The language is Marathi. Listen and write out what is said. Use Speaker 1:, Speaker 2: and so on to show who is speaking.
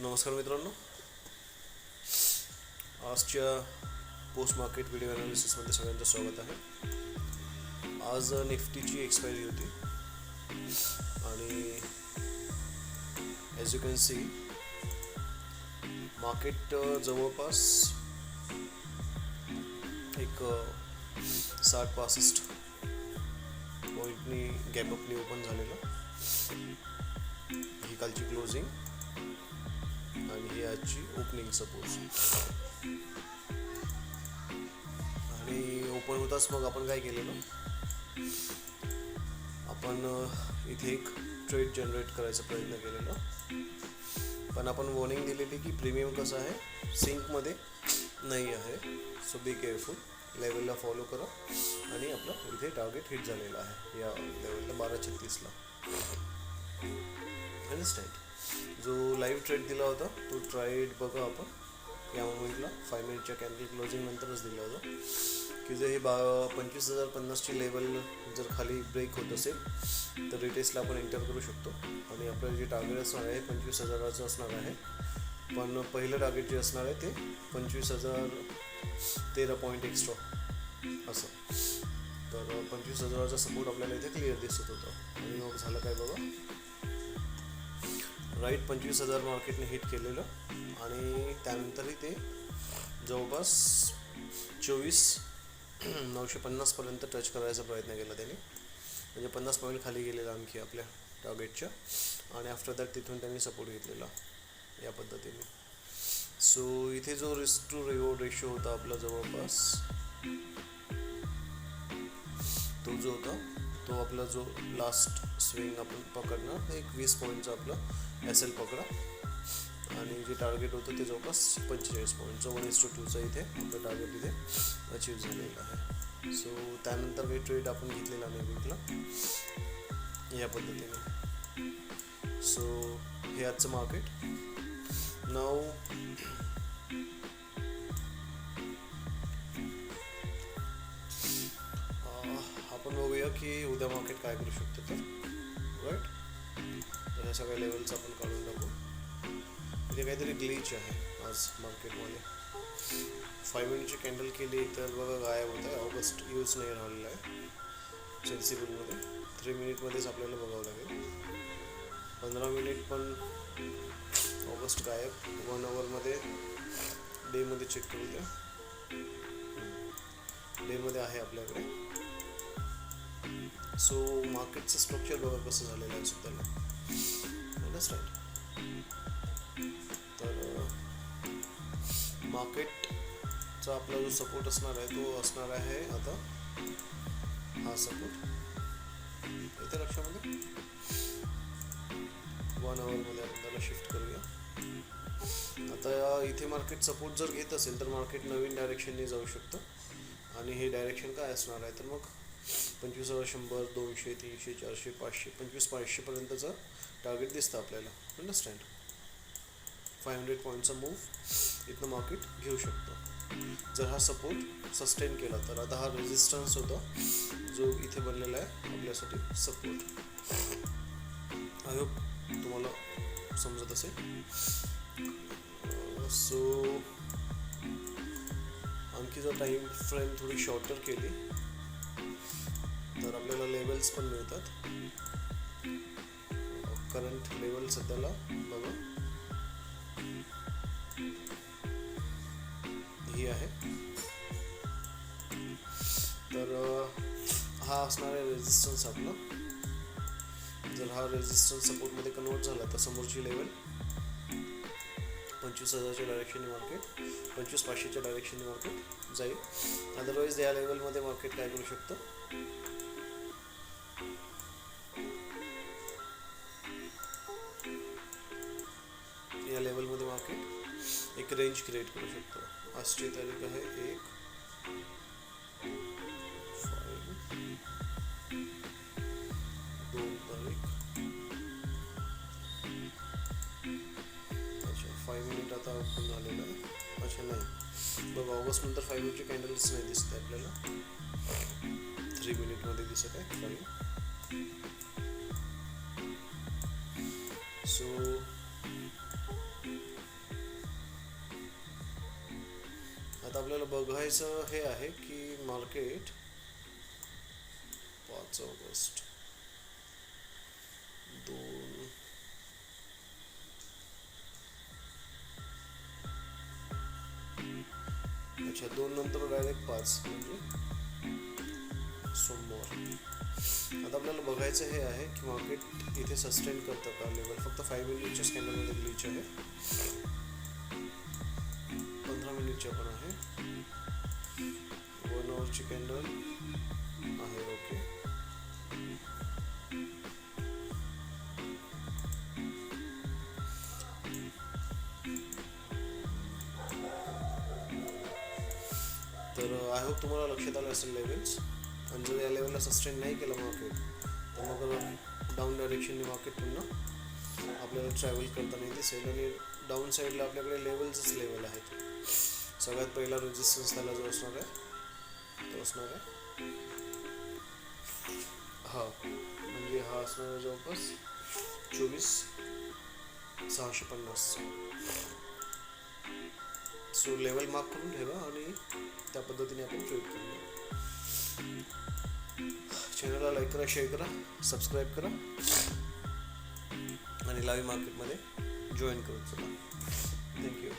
Speaker 1: नमस्कार मित्रांनो, आजच्या पोस्ट मार्केट व्हिडिओ ॲनालिसिसमध्ये सगळ्यांचं स्वागत आहे. आज निफ्टीची एक्सपायरी होती आणि as you can see market जवळपास एक 60-65 पॉईंटनी गॅपअपनी ओपन झालेलं. ही कालची क्लोजिंग आणि ही आजची ओपनिंग सपोज. आणि ओपन होताच मग आपण काय केलेलं, आपण इथे एक ट्रेड जनरेट करायचा प्रयत्न केलेला. पण आपण वॉर्निंग दिलेली की प्रीमियम कसं आहे, सिंकमध्ये नाही आहे. सो बी केअरफुल, लेवलला फॉलो करा. आणि आपलं इथे टार्गेट हिट झालेला आहे या लेवलला 12.36ला. अंडरस्टँड. जो लाईव्ह ट्रेड दिला होता तो ट्राईड बघा आपण या मोमेंटला 5 मिनिटच्या कॅन्डल क्लोजिंग नंतरच दिला होता की जर हे 25,050ची लेवल जर खाली ब्रेक होत असेल तर रिटेस्टला आपण एंटर करू शकतो. आणि आपलं जे टार्गेट असणार आहे 25,000चं असणार आहे. पण पहिलं टार्गेट जे असणार आहे ते 25,013 पॉईंट एक्स्ट्रा असं. तर 25,000चा सपोर्ट आपल्याला इथे क्लिअर दिसत होतं. आणि मग झालं काय बघा, राईट 25,000 मार्केटने हिट केलेलं. आणि त्यानंतरही ते जवळपास 24,950पर्यंत टच करायचा प्रयत्न केला त्यांनी. म्हणजे 50 पॉईंट खाली गेलेला आणखी आपल्या टार्गेटच्या. आणि आफ्टर दॅट तिथून त्यांनी सपोर्ट घेतलेला या पद्धतीने. सो इथे जो रिस्क टू रिवॉर्ड रेशो होता आपला जवळपास तो जो होता तो आपला जो लास्ट स्विंग आपण पकडणार एक 20 पॉईंटचा आपला SL पकडा. आणि जे टार्गेट होतं ते जवळपास 45 पॉईंट. 1:2चा इथे आपलं टार्गेट इथे अचीव झालेलं आहे. सो त्यानंतर काही ट्रेड आपण घेतलेला नाही विकला या पद्धतीने. सो हे आजचं मार्केट. नाव आपण बघूया की उद्या मार्केट काय करू शकतो. तर राईट, तर ह्या सगळ्या लेवल्स आपण काढून टाकू. इथे काहीतरी ग्लिच आहे आज मार्केटमध्ये. 5 मिनिटची कॅन्डल केली तर बघा गायब होतं आहे. ऑगस्ट यूज नाही राहिलेला आहे सेन्सिबलमध्ये. 3 मिनिटमध्येच आपल्याला बघावं लागेल. 15 मिनिट पण ऑगस्ट गायब. 1 आवरमध्ये डेमध्ये चेक करू द्या. डेमध्ये आहे आपल्याकडे. सो मार्केटचं स्ट्रक्चर बघा कसं झालेलं आहे सुद्धा. अंडरस्टँड. तर मार्केटचा आपला जो सपोर्ट असणार आहे तो असणार आहे आता हा सपोर्ट इथे लक्षामध्ये 1 आवरमध्ये आपण त्याला शिफ्ट करूया. आता इथे मार्केट सपोर्ट जर घेत असेल तर मार्केट नवीन डायरेक्शनने जाऊ शकतं. आणि हे डायरेक्शन काय असणार आहे तर मग 25,100, 200, 300, 400, 500, 25,500पर्यंतचं टार्गेट दिसतं आपल्याला. अंडरस्टँड. 500 पॉईंटचा मूव्ह इथनं मार्केट घेऊ शकतो जर हा सपोर्ट सस्टेन केला तर. आता हा रेजिस्टन्स होता जो इथे बनलेला आहे आपल्यासाठी सपोर्ट. आय होप तुम्हाला समजत असेल. सो आणखी जर टाईम फ्रेम थोडी शॉर्टर केली तर आपल्याला लेवल्स पण मिळतात. करंट लेवल सध्याला बघा ही आहे. तर हा असणार आहे रेजिस्टन्स आपला. जर हा रेजिस्टन्स सपोर्टमध्ये कन्वर्ट झाला तर समोरची लेवल 25,000च्या डायरेक्शनने मार्केट 25,500च्या डायरेक्शनने मार्केट जाईल. अदरवाईज या लेवलमध्ये मार्केट काय करू शकतं, या लेवलमध्ये मार्केट एक रेंज क्रिएट करू शकतो. आजची तारीख आहे 1/5. अच्छा 5 मिनिट आता ओपन झालेलं आहे. अच्छा नाही बघा, ऑगस्ट नंतर 5 मिनिटची कॅन्डल्स नाही दिसत आहे आपल्याला. 3 मिनिटमध्ये दिसत आहे 5. सो आता आपल्याला बघायचं हे आहे की मार्केट 5 ऑगस्ट 2 अच्छा 2 नंतर डायरेक्ट 5 म्हणजे सोमवार. आता आपल्याला बघायचं हे आहे की मार्केट इथे सस्टेन करतं का लेवल. फक्त 5 मिनिटच्या स्कॅनरमध्ये ग्लिच आहे, 15 मिनिटच्या पण आहे, 1 आवरची कॅन्डल आहे. ओके, तर आय होप तुम्हाला लक्षात आलं असेल लेवल्स. आणि जर या लेवलला सस्टेन नाही केलं मार्केट तर मग डाऊन डायरेक्शनने मार्केट पुन्हा आपल्याला ट्रॅव्हल करताना दिसेल. आणि डाऊन साईडला आपल्याकडे लेवलच लेवल आहेत. सगळ्यात पहिला रेजिस्टन्स त्याला जो असणार आहे तो असणार आहे हा, म्हणजे हा असणार आहे जवळपास 24,650. सो लेवल मार्क करून ठेवा आणि त्या पद्धतीने आपण ट्रेड करूया. चॅनलला लाईक करा, शेअर करा, सबस्क्राईब करा आणि लाईव्ह मार्केटमध्ये जॉईन करू चला. थँक्यू.